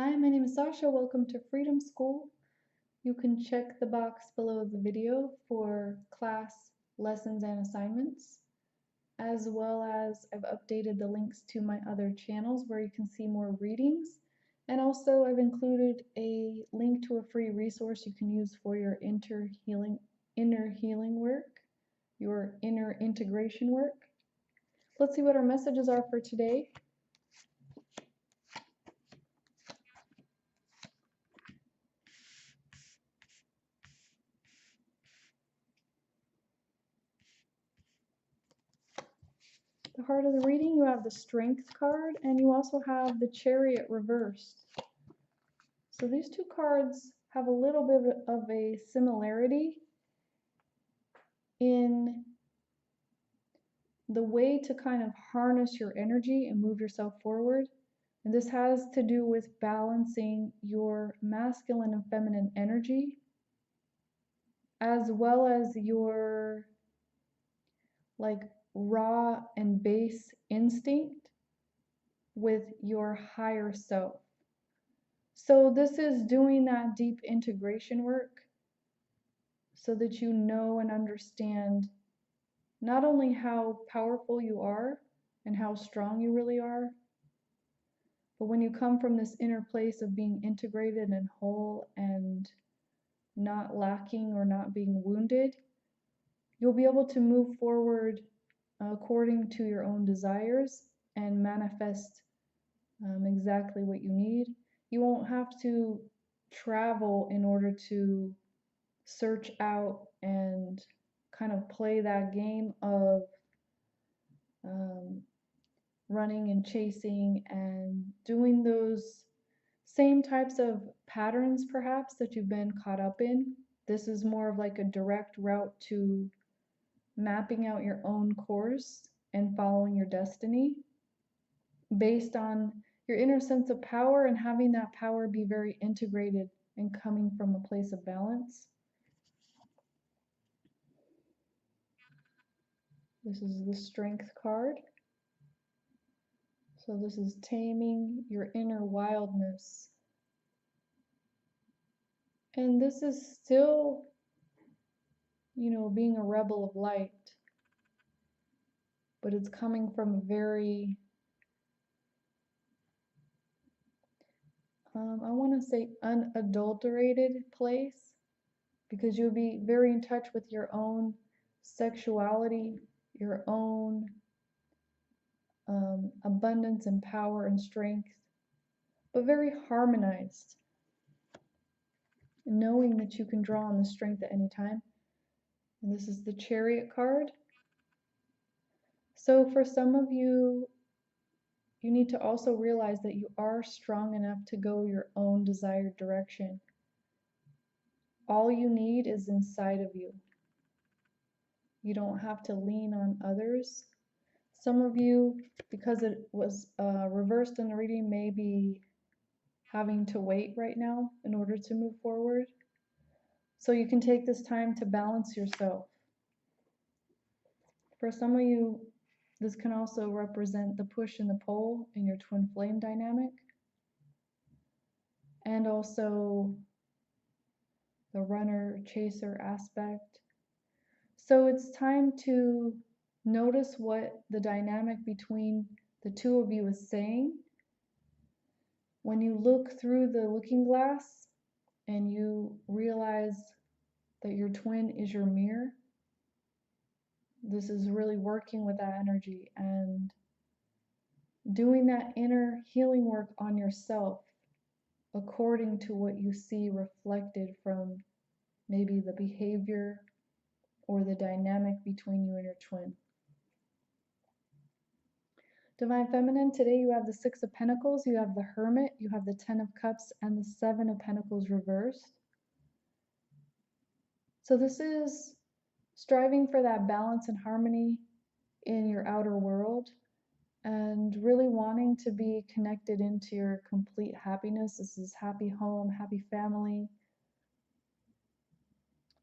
Hi, my name is Sasha. Welcome to Freedom School. You can check the box below the video for class lessons and assignments, as well as I've updated the links to my other channels where you can see more readings. And also I've included a link to a free resource you can use for your inner healing work, your inner integration work. Let's see what our messages are for today. The heart of the reading, you have the Strength card, and you also have the Chariot reversed. So these two cards have a little bit of a similarity in the way to kind of harness your energy and move yourself forward. And this has to do with balancing your masculine and feminine energy, as well as your raw and base instinct with your higher self. So this is doing that deep integration work so that you know and understand not only how powerful you are and how strong you really are, but when you come from this inner place of being integrated and whole and not lacking or not being wounded, you'll be able to move forward according to your own desires and manifest exactly what you need. You won't have to travel in order to search out and kind of play that game of running and chasing and doing those same types of patterns perhaps that you've been caught up in. This is more of like a direct route to mapping out your own course and following your destiny based on your inner sense of power and having that power be very integrated and coming from a place of balance. This is the Strength card. So this is taming your inner wildness. And this is still, being a rebel of light. But it's coming from a very, I want to say unadulterated place, because you'll be very in touch with your own sexuality, your own abundance and power and strength, but very harmonized, knowing that you can draw on the strength at any time. And this is the Chariot card. So for some of you, you need to also realize that you are strong enough to go your own desired direction. All you need is inside of you. You don't have to lean on others. Some of you, because it was reversed in the reading, may be having to wait right now in order to move forward. So you can take this time to balance yourself. For some of you, this can also represent the push and the pull in your twin flame dynamic, and also the runner-chaser aspect. So it's time to notice what the dynamic between the two of you is saying. When you look through the looking glass and you realize that your twin is your mirror, this is really working with that energy and doing that inner healing work on yourself according to what you see reflected from maybe the behavior or the dynamic between you and your twin. Divine Feminine, today you have the Six of Pentacles, you have the Hermit, you have the Ten of Cups, and the Seven of Pentacles reversed. So this is striving for that balance and harmony in your outer world and really wanting to be connected into your complete happiness. This is happy home, happy family.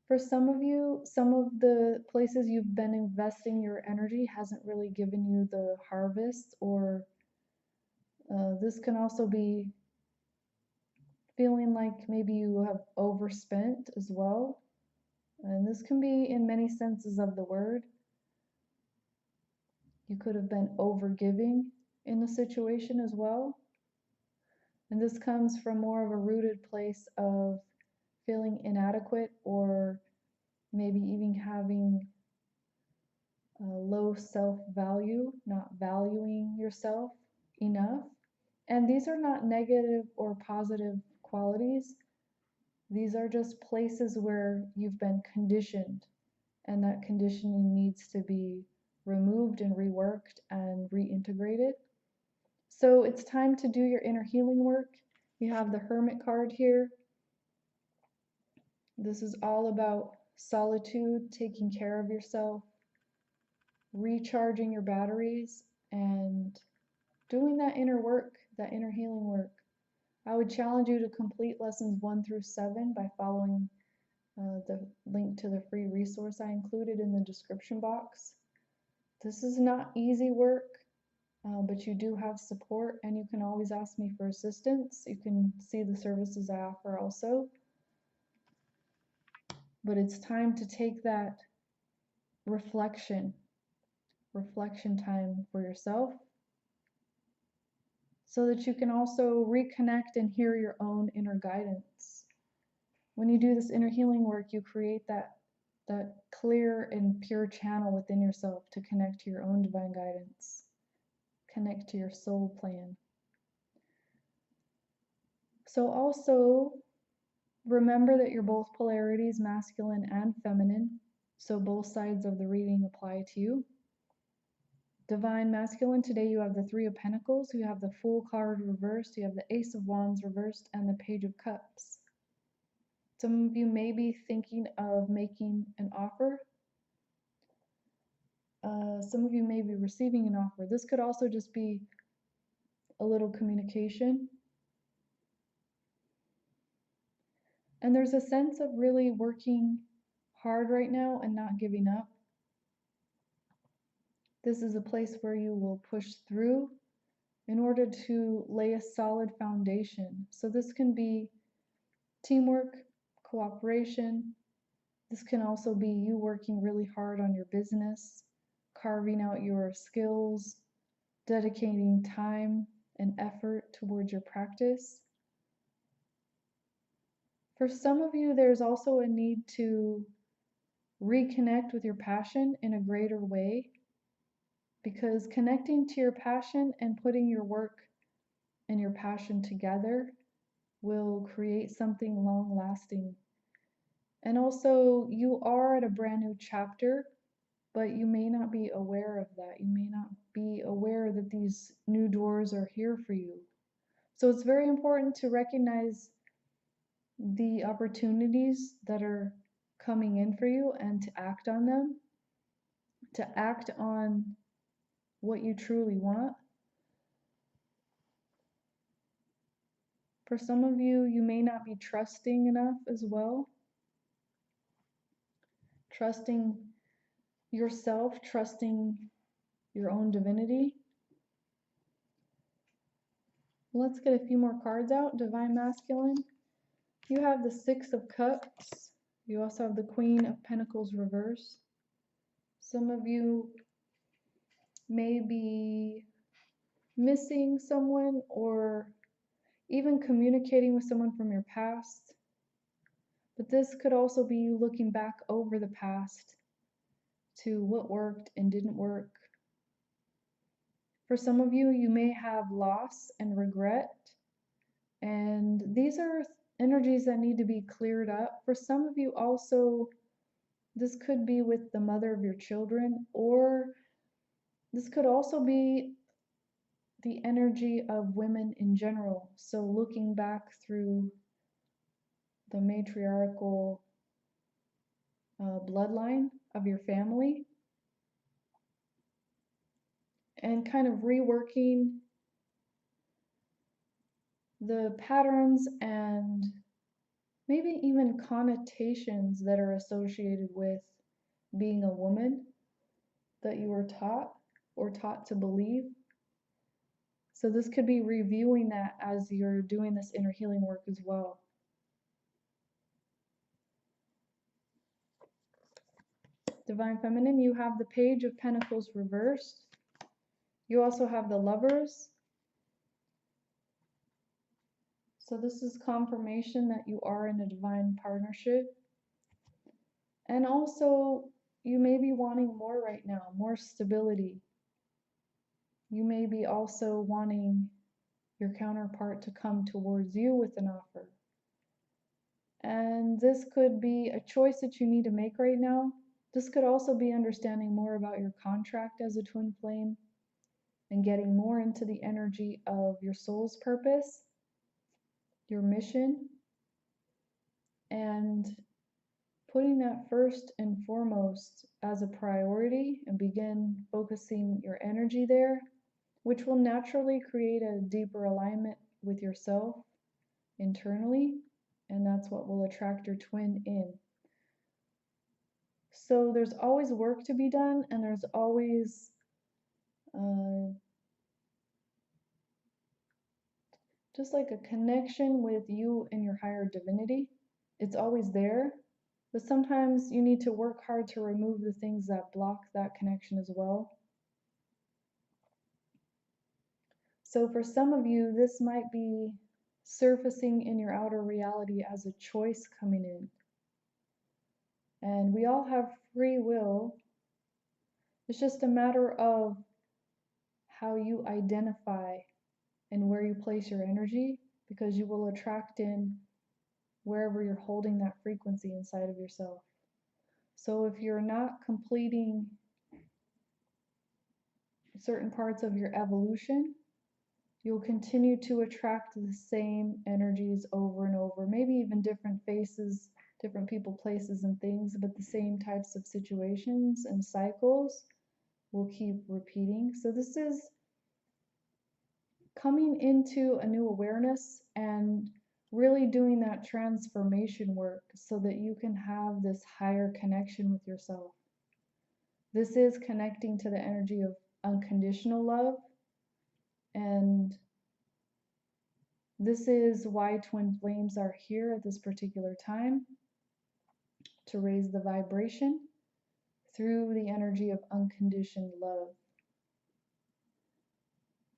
For some of you, some of the places you've been investing your energy hasn't really given you the harvest, or this can also be feeling like maybe you have overspent as well. And this can be in many senses of the word. You could have been overgiving in the situation as well. And this comes from more of a rooted place of feeling inadequate, or maybe even having a low self-value, not valuing yourself enough. And these are not negative or positive qualities. These are just places where you've been conditioned, and that conditioning needs to be removed and reworked and reintegrated. So it's time to do your inner healing work. You have the Hermit card here. This is all about solitude, taking care of yourself, recharging your batteries, and doing that inner work, that inner healing work. I would challenge you to complete lessons 1 through 7 by following the link to the free resource I included in the description box. This is not easy work, but you do have support, and you can always ask me for assistance. You can see the services I offer also. But it's time to take that reflection time for yourself, so that you can also reconnect and hear your own inner guidance. When you do this inner healing work, you create that clear and pure channel within yourself to connect to your own divine guidance, connect to your soul plan. So also remember that you're both polarities, masculine and feminine, so both sides of the reading apply to you. Divine masculine, today you have the 3 of Pentacles, you have the Fool card reversed, you have the Ace of Wands reversed, and the Page of Cups. Some of you may be thinking of making an offer. Some of you may be receiving an offer. This could also just be a little communication. And there's a sense of really working hard right now and not giving up. This is a place where you will push through in order to lay a solid foundation. So this can be teamwork, cooperation. This can also be you working really hard on your business, carving out your skills, dedicating time and effort towards your practice. For some of you, there's also a need to reconnect with your passion in a greater way, because connecting to your passion and putting your work and your passion together will create something long-lasting. And also, you are at a brand new chapter, but you may not be aware of that. You may not be aware that these new doors are here for you. So it's very important to recognize the opportunities that are coming in for you and to act on them, to act on what you truly want. For some of you, you may not be trusting enough as well. Trusting yourself, trusting your own divinity. Let's get a few more cards out. Divine masculine. You have the 6 of Cups. You also have the Queen of Pentacles reversed. Some of you may be missing someone, or even communicating with someone from your past. But this could also be you looking back over the past to what worked and didn't work. For some of you, you may have loss and regret, and these are energies that need to be cleared up. For some of you also, this could be with the mother of your children, or this could also be the energy of women in general. So looking back through the matriarchal bloodline of your family and kind of reworking the patterns and maybe even connotations that are associated with being a woman that you were taught or taught to believe. So this could be reviewing that as you're doing this inner healing work as well. Divine Feminine, you have the Page of Pentacles reversed. You also have the Lovers. So this is confirmation that you are in a divine partnership. And also, you may be wanting more right now, more stability. You may be also wanting your counterpart to come towards you with an offer. And this could be a choice that you need to make right now. This could also be understanding more about your contract as a twin flame and getting more into the energy of your soul's purpose, your mission, and putting that first and foremost as a priority and begin focusing your energy there, which will naturally create a deeper alignment with yourself internally, and that's what will attract your twin in. So there's always work to be done, and there's always just like a connection with you and your higher divinity. It's always there, but sometimes you need to work hard to remove the things that block that connection as well. So for some of you, this might be surfacing in your outer reality as a choice coming in. And we all have free will. It's just a matter of how you identify and where you place your energy, because you will attract in wherever you're holding that frequency inside of yourself. So if you're not completing certain parts of your evolution, you'll continue to attract the same energies over and over, maybe even different faces, different people, places, and things, but the same types of situations and cycles will keep repeating. So this is coming into a new awareness and really doing that transformation work so that you can have this higher connection with yourself. This is connecting to the energy of unconditional love, and this is why twin flames are here at this particular time, to raise the vibration through the energy of unconditioned love.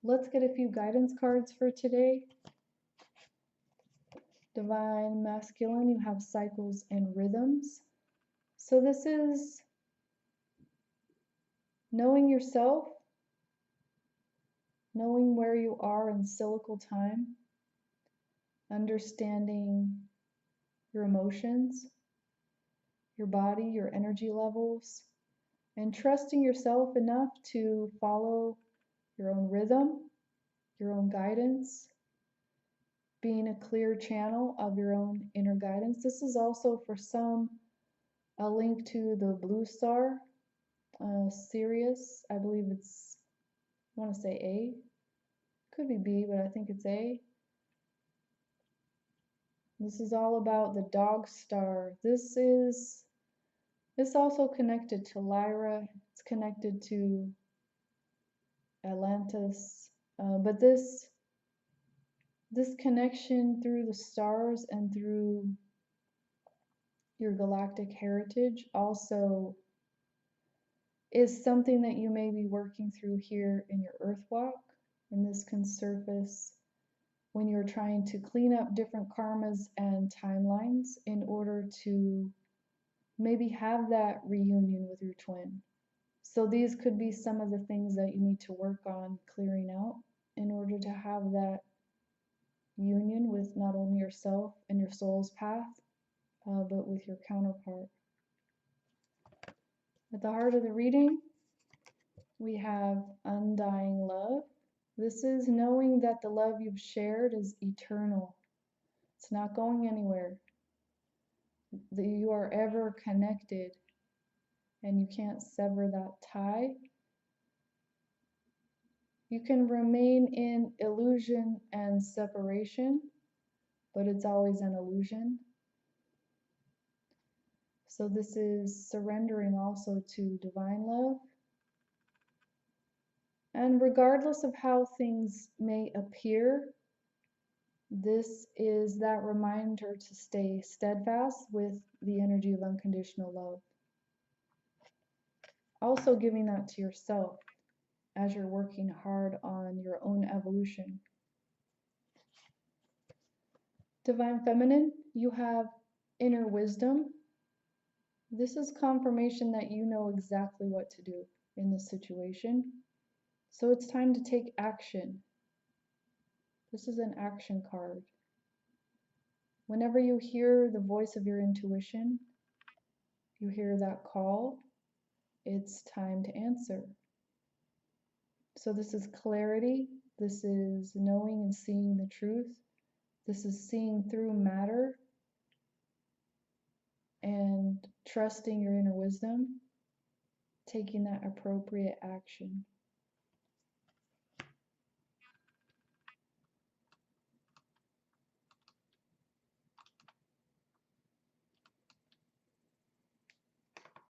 Let's get a few guidance cards for today. Divine Masculine, you have cycles and rhythms. So this is knowing yourself, knowing where you are in cyclical time, understanding your emotions, your body, your energy levels, and trusting yourself enough to follow your own rhythm, your own guidance, being a clear channel of your own inner guidance. This is also for some a link to the blue star, Sirius. I believe it's, I want to say A. Could be B, but I think it's A. This is all about the dog star. It's also connected to Lyra. It's connected to Atlantis. But this connection through the stars and through your galactic heritage also is something that you may be working through here in your earth walk. And this can surface when you're trying to clean up different karmas and timelines in order to maybe have that reunion with your twin. So these could be some of the things that you need to work on clearing out in order to have that union with not only yourself and your soul's path, but with your counterpart. At the heart of the reading, we have undying love. This is knowing that the love you've shared is eternal. It's not going anywhere. That you are ever connected and you can't sever that tie. You can remain in illusion and separation, but it's always an illusion. So this is surrendering also to divine love And regardless of how things may appear, this is that reminder to stay steadfast with the energy of unconditional love. Also giving that to yourself as you're working hard on your own evolution. Divine Feminine, you have inner wisdom. This is confirmation that you know exactly what to do in this situation. So it's time to take action. This is an action card. Whenever you hear the voice of your intuition, you hear that call, it's time to answer. So this is clarity. This is knowing and seeing the truth. This is seeing through matter and trusting your inner wisdom, taking that appropriate action.